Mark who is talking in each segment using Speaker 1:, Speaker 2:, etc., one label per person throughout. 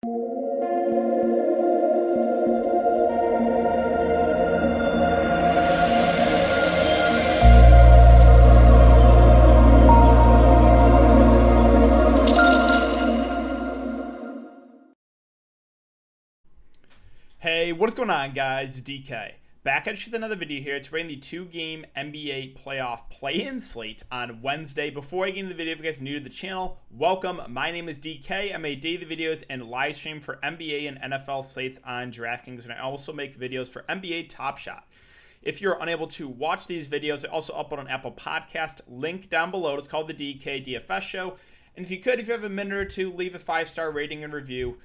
Speaker 1: Hey, what is going on, guys? DK. Back at you with another video here to bring the two-game NBA playoff play-in slate on Wednesday. Before I get into the video, if you guys are new to the channel, welcome. My name is DK. I make daily videos and live stream for NBA and NFL slates on Draftkings, and I also make videos for NBA Top Shot. If you're unable to watch these videos, I also upload on Apple Podcast. Link down below. It's called the DKDFS Show. And if you have a minute or two, leave a 5-star rating and review.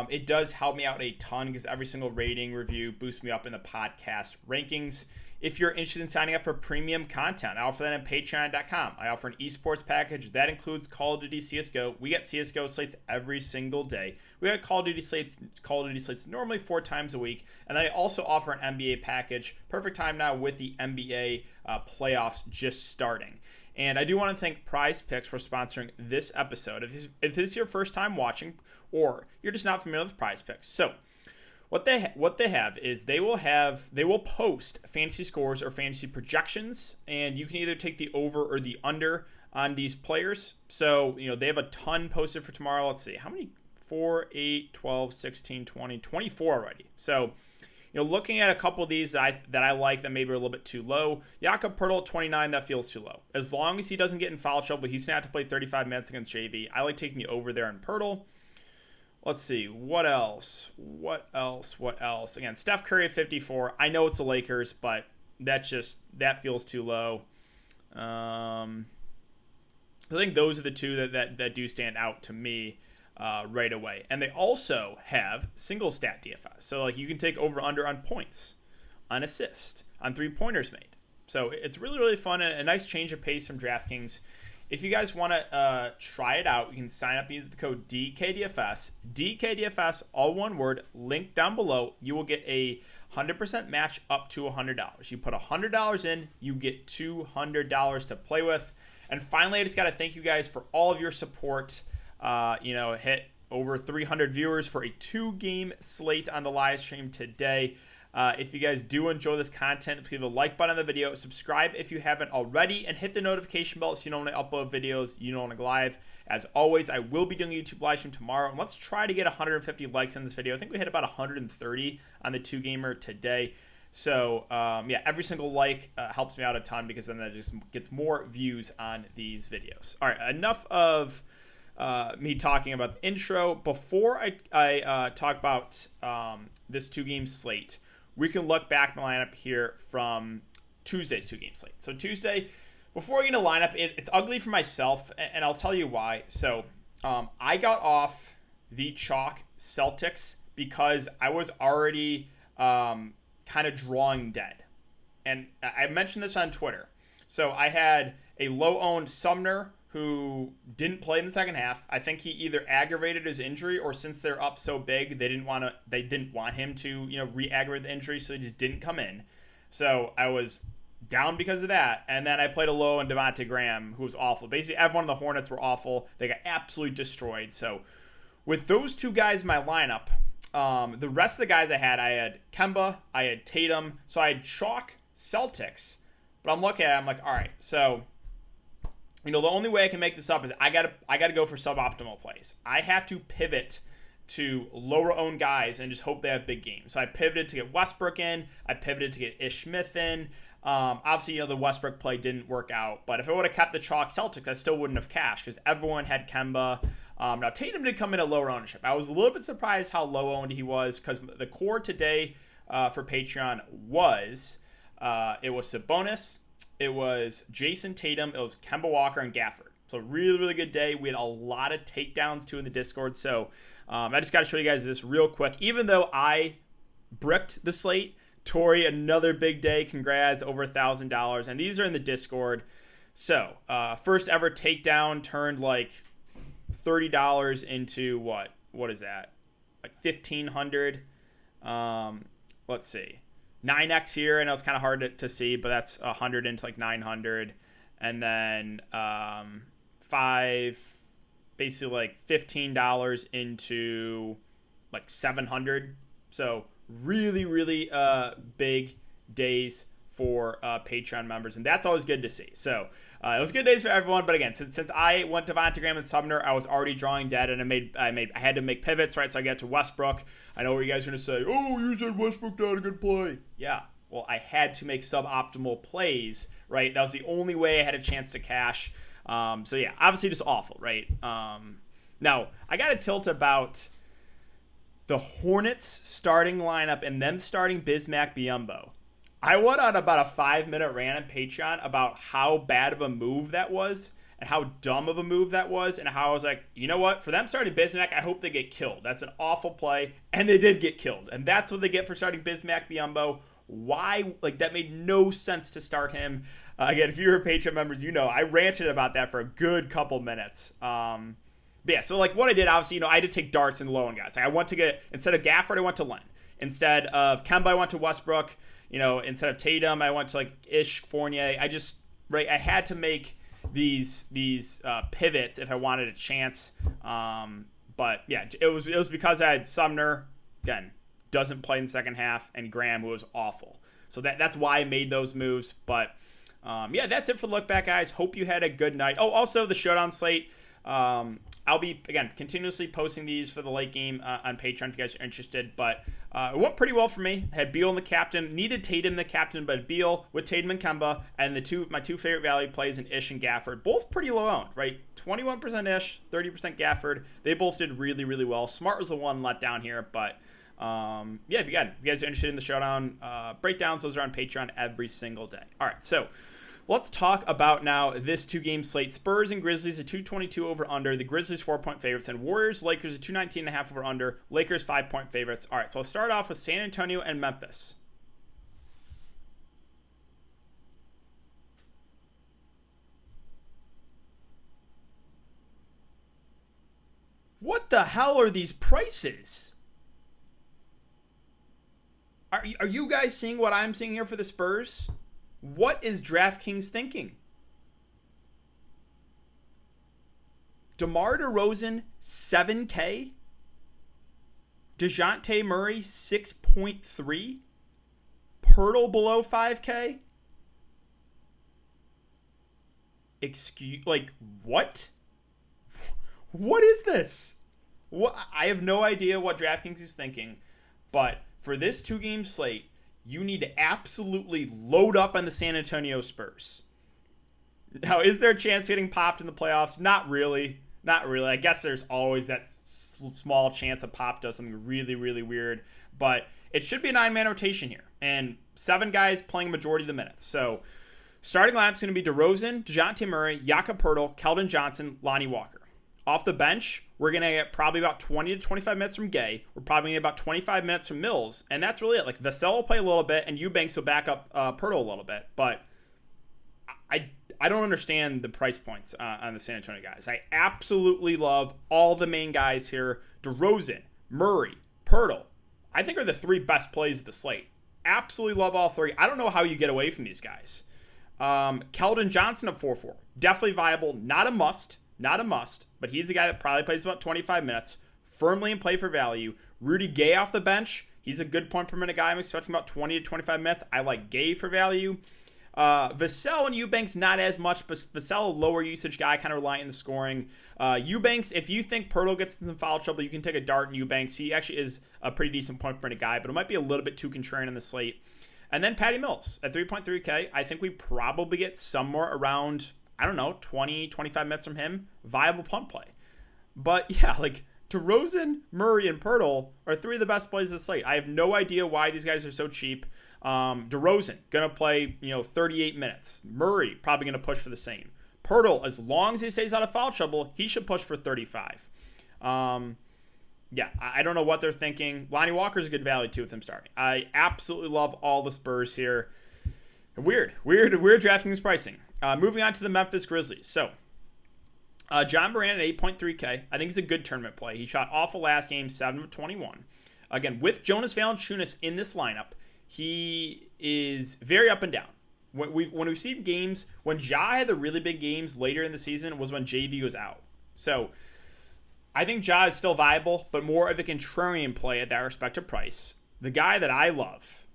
Speaker 1: It does help me out a ton because every single rating review boosts me up in the podcast rankings. If you're interested in signing up for premium content, I offer that on patreon.com. I offer an esports package that includes Call of Duty CSGO. We get CSGO slates every single day. We get Call of Duty slates normally 4 times a week. And I also offer an NBA package. Perfect time now with the NBA playoffs just starting. And I do want to thank Prize Picks for sponsoring this episode. If this is your first time watching, or you're just not familiar with Prize Picks, so what they have is they will post fantasy scores or fantasy projections, and you can either take the over or the under on these players. So they have a ton posted for tomorrow. Let's see how many: 4, 8, 12, 16, 20, 24 already. So looking at a couple of these that I like that maybe are a little bit too low. Jakob Poeltl at 29, that feels too low. As long as he doesn't get in foul trouble, he's going to have to play 35 minutes against JV. I like taking the over there on Poeltl. Let's see, what else? Again, Steph Curry at 54. I know it's the Lakers, but that feels too low. I think those are the two that do stand out to me right away. And they also have single stat DFS. So you can take over under on points, on assists, on 3-pointers made. So it's really, really fun and a nice change of pace from DraftKings. If you guys want to try it out, you can sign up and use the code DKDFS. DKDFS, all one word, link down below. You will get a 100% match up to $100. You put $100 in, you get $200 to play with. And finally, I just got to thank you guys for all of your support. Hit over 300 viewers for a 2-game slate on the live stream today. If you guys do enjoy this content, please leave a like button on the video, subscribe if you haven't already, and hit the notification bell so you know when I upload videos, you know when I go live. As always, I will be doing a YouTube live stream tomorrow, and let's try to get 150 likes on this video. I think we hit about 130 on the 2-gamer today. So, every single like helps me out a ton because then that just gets more views on these videos. All right, enough of me talking about the intro. Before I talk about this 2-game slate, we can look back in the lineup here from Tuesday's 2-game slate. So Tuesday, before we get into lineup, it's ugly for myself, and I'll tell you why. So I got off the chalk Celtics because I was already kind of drawing dead. And I mentioned this on Twitter. So I had a low-owned Sumner who didn't play in the second half. I think he either aggravated his injury, or since they're up so big, they didn't want him to re-aggravate the injury, so he just didn't come in. So I was down because of that. And then I played a low on Devontae Graham, who was awful. Basically, everyone on the Hornets were awful. They got absolutely destroyed. So with those two guys in my lineup, the rest of the guys I had Kemba, I had Tatum. So I had chalk Celtics. But I'm looking at it, I'm like, all right, so the only way I can make this up is I gotta go for suboptimal plays. I have to pivot to lower owned guys and just hope they have big games. So I pivoted to get Westbrook in. I pivoted to get Ish Smith in. Obviously, the Westbrook play didn't work out. But if I would have kept the chalk Celtics, I still wouldn't have cashed because everyone had Kemba. Now, Tatum did come in at lower ownership. I was a little bit surprised how low owned he was because the core today for Patreon was it was Sabonis, it was Jason Tatum, it was Kemba Walker, and Gafford. So really, really good day. We had a lot of takedowns too in the Discord. So I just got to show you guys this real quick. Even though I bricked the slate, Tori, another big day. Congrats, over $1,000. And these are in the Discord. So first ever takedown turned like $30 into what? What is that? Like $1,500. Let's see. 9x here. I know it's kind of hard to see, but that's 100 into like 900. And then basically like $15 into like 700. So really, really big days for Patreon members, and that's always good to see. So it was good days for everyone. But again, since I went to Devontae Graham and Sumner, I was already drawing dead, and I had to make pivots, right? So I get to Westbrook. I know where you guys are gonna say, "Oh, you said Westbrook not a good play." Yeah, well, I had to make suboptimal plays, right? That was the only way I had a chance to cash. So yeah, obviously just awful, right? Now I got a tilt about the Hornets starting lineup and them starting Bismack Biyombo. I went on about a 5-minute rant on Patreon about how bad of a move that was and how dumb of a move that was, and how I was like, you know what? For them starting Bismack, I hope they get killed. That's an awful play, and they did get killed. And that's what they get for starting Bismack Biyombo. Why? Like, that made no sense to start him. Again, if you're Patreon members, you know I ranted about that for a good couple minutes. But yeah, so like what I did, obviously, I had to take darts and low end guys. Like, I want to get, instead of Gafford, I went to Len. Instead of Kemba, I went to Westbrook. Instead of Tatum, I went to like Ish, Fournier. I had to make these pivots if I wanted a chance. But yeah, it was because I had Sumner, again, doesn't play in the second half, and Graham, who was awful. So that's why I made those moves. But yeah, that's it for the look back, guys. Hope you had a good night. Oh, also the Showdown slate. I'll be, again, continuously posting these for the late game on Patreon if you guys are interested. But it went pretty well for me. I had Beal in the captain. Needed Tatum the captain, but Beal with Tatum and Kemba. And my two favorite value plays in Ish and Gafford. Both pretty low owned, right? 21% Ish, 30% Gafford. They both did really, really well. Smart was the one let down here. But yeah, if you guys are interested in the Showdown breakdowns, those are on Patreon every single day. All right, so let's talk about now this 2-game slate. Spurs and Grizzlies, a 222 over under. The Grizzlies 4-point favorites, and Warriors, Lakers, a 219.5 over under. Lakers 5-point favorites. All right, so let's start off with San Antonio and Memphis. What the hell are these prices? Are you guys seeing what I'm seeing here for the Spurs? What is Draftkings thinking? DeMar DeRozan, 7K. DeJounte Murray, 6.3. Pirtle below 5K. What? What is this? I have no idea what Draftkings is thinking, but for this 2-game slate, you need to absolutely load up on the San Antonio Spurs. Now, is there a chance getting popped in the playoffs? Not really. Not really. I guess there's always that small chance a pop does something really, really weird. But it should be a 9-man rotation here. And 7 guys playing majority of the minutes. So starting lineup's going to be DeRozan, DeJounte Murray, Jakob Poeltl, Keldon Johnson, Lonnie Walker. Off the bench, we're going to get probably about 20 to 25 minutes from Gay. We're probably going to get about 25 minutes from Mills. And that's really it. Like, Vassell will play a little bit, and Eubanks will back up Poeltl a little bit. But I don't understand the price points on the San Antonio guys. I absolutely love all the main guys here. DeRozan, Murray, Poeltl, I think are the 3 best plays of the slate. Absolutely love all 3. I don't know how you get away from these guys. Keldon Johnson at 4-4. Definitely viable. Not a must, but he's the guy that probably plays about 25 minutes. Firmly in play for value. Rudy Gay off the bench. He's a good point per minute guy. I'm expecting about 20 to 25 minutes. I like Gay for value. Vassell and Eubanks, not as much, but Vassell, a lower usage guy, kind of reliant on the scoring. Eubanks, if you think Poeltl gets in some foul trouble, you can take a dart in Eubanks. He actually is a pretty decent point per minute guy, but it might be a little bit too contrarian on the slate. And then Patty Mills at 3.3K. I think we probably get somewhere around, 20, 25 minutes from him. Viable punt play. But yeah, like DeRozan, Murray, and Poeltl are 3 of the best plays of the slate. I have no idea why these guys are so cheap. DeRozan, going to play, 38 minutes. Murray, probably going to push for the same. Poeltl, as long as he stays out of foul trouble, he should push for 35. Yeah, I don't know what they're thinking. Lonnie Walker's a good value, too, with him starting. I absolutely love all the Spurs here. Weird DraftKings pricing. Moving on to the Memphis Grizzlies. So, John Moran at 8.3K. I think he's a good tournament play. He shot awful last game, 7 of 21. Again, with Jonas Valanciunas in this lineup, he is very up and down. When we've seen games, when Ja had the really big games later in the season was when JV was out. So I think Ja is still viable, but more of a contrarian play at that respective price. The guy that I love,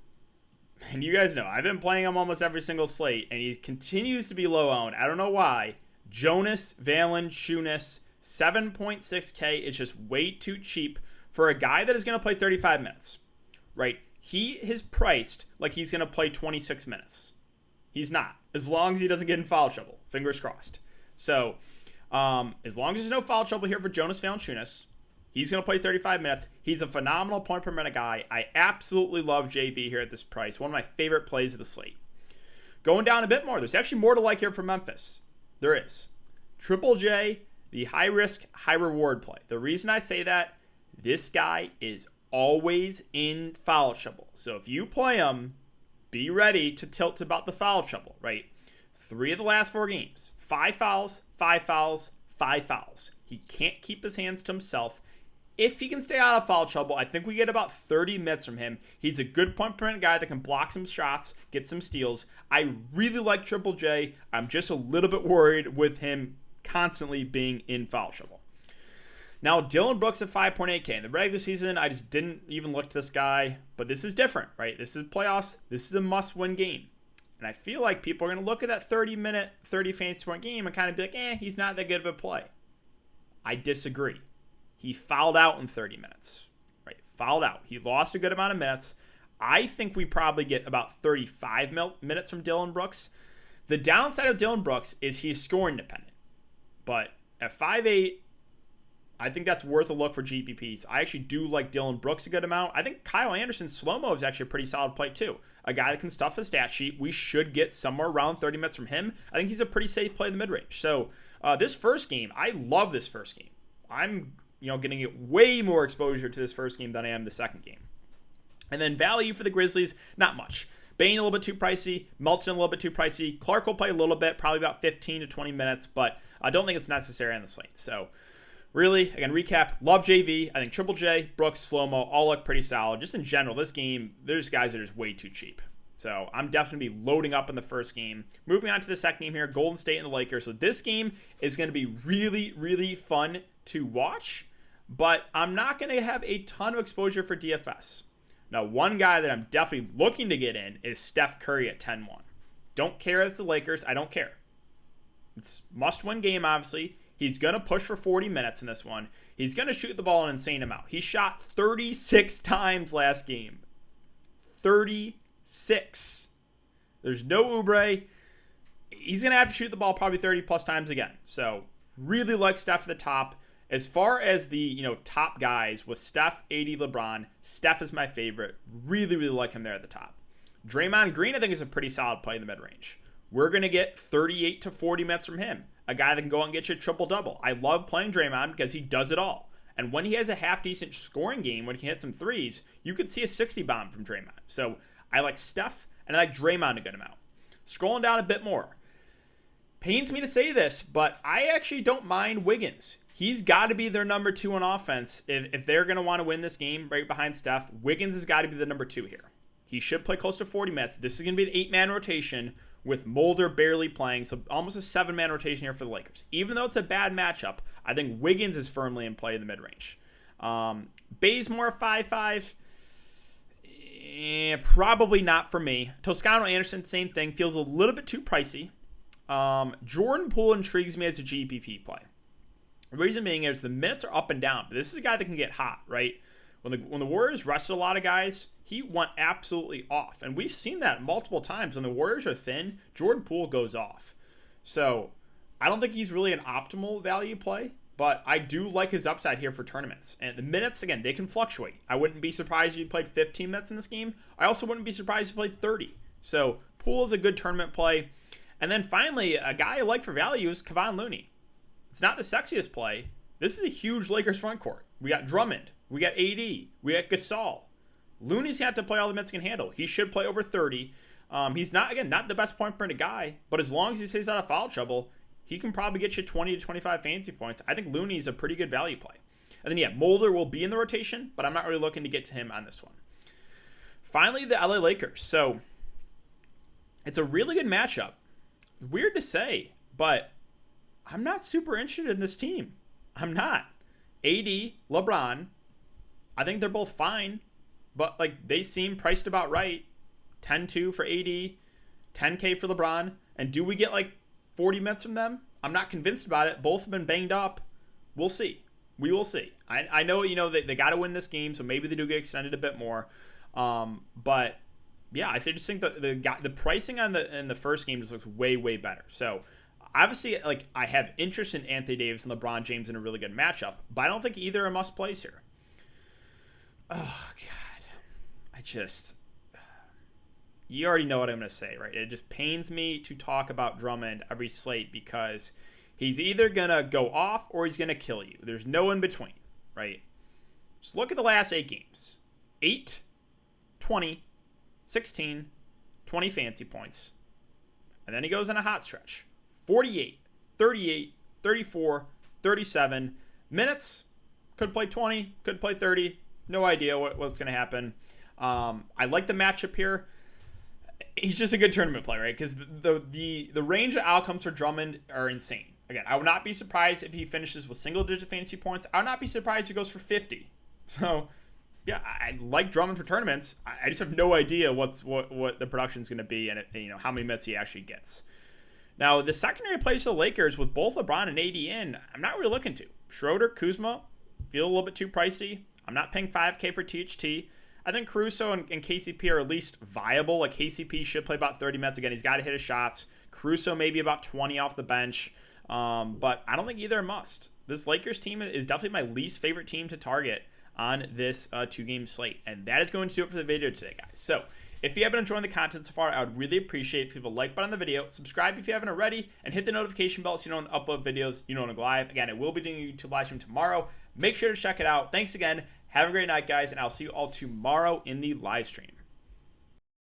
Speaker 1: and you guys know, I've been playing him almost every single slate, and he continues to be low owned. I don't know why. Jonas Valanciunas, 7.6K is just way too cheap for a guy that is going to play 35 minutes, right? He is priced like he's going to play 26 minutes. He's not, as long as he doesn't get in foul trouble. Fingers crossed. So, as long as there's no foul trouble here for Jonas Valanciunas, he's going to play 35 minutes. He's a phenomenal point per minute guy. I absolutely love JV here at this price. One of my favorite plays of the slate. Going down a bit more, there's actually more to like here for Memphis. There is. Triple J, the high risk, high reward play. The reason I say that, this guy is always in foul trouble. So if you play him, be ready to tilt about the foul trouble, right? 3 of the last 4 games. 5 fouls, 5 fouls, 5 fouls. He can't keep his hands to himself. If he can stay out of foul trouble, I think we get about 30 minutes from him. He's a good point per minute guy that can block some shots, get some steals. I really like Triple J. I'm just a little bit worried with him constantly being in foul trouble. Now, Dillon Brooks at 5.8K. In the regular season, I just didn't even look to this guy. But this is different, right? This is playoffs. This is a must-win game. And I feel like people are going to look at that 30-minute, 30 fantasy point game and kind of be like, he's not that good of a play. I disagree. He fouled out in 30 minutes, right? Fouled out. He lost a good amount of minutes. I think we probably get about 35 minutes from Dillon Brooks. The downside of Dillon Brooks is he's scoring dependent. But at 5'8", I think that's worth a look for GPPs. I actually do like Dillon Brooks a good amount. I think Kyle Anderson's slow-mo is actually a pretty solid play too. A guy that can stuff the stat sheet. We should get somewhere around 30 minutes from him. I think he's a pretty safe play in the mid-range. So this first game, I love this first game. I'm going to get way more exposure to this first game than I am the second game. And then value for the Grizzlies, not much. Bane a little bit too pricey. Melton a little bit too pricey. Clark will play a little bit, probably about 15 to 20 minutes, but I don't think it's necessary on the slate. So really, again, recap, love JV. I think Triple J, Brooks, Slow-Mo, all look pretty solid. Just in general, this game, there's guys that are just way too cheap. So I'm definitely loading up in the first game. Moving on to the second game here, Golden State and the Lakers. So this game is going to be really, really fun to watch, but I'm not going to have a ton of exposure for DFS. Now, one guy that I'm definitely looking to get in is Steph Curry at 10-1. Don't care if it's the Lakers. I don't care. It's must-win game, obviously. He's going to push for 40 minutes in this one. He's going to shoot the ball an insane amount. He shot 36 times last game. 36. There's no Oubre. He's going to have to shoot the ball probably 30-plus times again. So, really like Steph at the top. As far as the top guys with Steph, AD, LeBron, Steph is my favorite. Really, really like him there at the top. Draymond Green, I think, is a pretty solid play in the mid-range. We're going to get 38 to 40 minutes from him. A guy that can go out and get you a triple-double. I love playing Draymond because he does it all. And when he has a half-decent scoring game, when he can hit some threes, you could see a 60 bomb from Draymond. So I like Steph, and I like Draymond a good amount. Scrolling down a bit more. Pains me to say this, but I actually don't mind Wiggins. He's got to be their number 2 on offense. If they're going to want to win this game right behind Steph, Wiggins has got to be the number 2 here. He should play close to 40 minutes. This is going to be an 8-man rotation with Mulder barely playing, so almost a 7-man rotation here for the Lakers. Even though it's a bad matchup, I think Wiggins is firmly in play in the mid-range. Bazemore 5'5", probably not for me. Toscano Anderson, same thing, feels a little bit too pricey. Jordan Poole intrigues me as a GPP play. The reason being is the minutes are up and down, but this is a guy that can get hot, right? When the Warriors rested a lot of guys, he went absolutely off. And we've seen that multiple times. When the Warriors are thin, Jordan Poole goes off. So I don't think he's really an optimal value play, but I do like his upside here for tournaments. And the minutes, again, they can fluctuate. I wouldn't be surprised if he played 15 minutes in this game. I also wouldn't be surprised if he played 30. So Poole is a good tournament play. And then finally, a guy I like for value is Kavon Looney. It's not the sexiest play. This is a huge Lakers front court. We got Drummond. We got AD. We got Gasol. Looney's had to play all the minutes he can handle. He should play over 30. He's not the best point per minute guy, but as long as he stays out of foul trouble, he can probably get you 20 to 25 fantasy points. I think Looney's a pretty good value play. And then, Mulder will be in the rotation, but I'm not really looking to get to him on this one. Finally, the LA Lakers. So, it's a really good matchup. Weird to say, but I'm not super interested in this team. I'm not. AD, LeBron, I think they're both fine, but like they seem priced about right. 10-2 for AD, 10K for LeBron. And do we get like 40 minutes from them? I'm not convinced about it. Both have been banged up. We'll see. We will see. I know, they got to win this game, so maybe they do get extended a bit more. But yeah, I just think that the pricing in the first game just looks way, way better. So obviously, like, I have interest in Anthony Davis and LeBron James in a really good matchup, but I don't think either are must plays here. Oh God, you already know what I'm going to say, right? It just pains me to talk about Drummond every slate because he's either going to go off or he's going to kill you. There's no in between, right? Just look at the last 8 games. 8, 20, 16, 20 fancy points. And then he goes in a hot stretch. 48, 38, 34, 37 minutes. Could play 20, could play 30. No idea what's going to happen. I like the matchup here. He's just a good tournament player, right? Because the range of outcomes for Drummond are insane. Again, I would not be surprised if he finishes with single-digit fantasy points. I would not be surprised if he goes for 50. So, yeah, I like Drummond for tournaments. I just have no idea what the production is going to be and how many minutes he actually gets. Now, the secondary plays for the Lakers with both LeBron and AD in, I'm not really looking to. Schroeder, Kuzma, feel a little bit too pricey. I'm not paying $5K for THT. I think Caruso and KCP are at least viable. Like, KCP should play about 30 minutes. Again, he's got to hit his shots. Caruso maybe about 20 off the bench. But I don't think either are must. This Lakers team is definitely my least favorite team to target on this 2-game slate. And that is going to do it for the video today, guys. So if you have been enjoying the content so far, I would really appreciate if you leave a like button on the video, subscribe if you haven't already, and hit the notification bell so you don't upload videos you don't go live. Again, I will be doing a YouTube live stream tomorrow. Make sure to check it out. Thanks again. Have a great night, guys, and I'll see you all tomorrow in the live stream.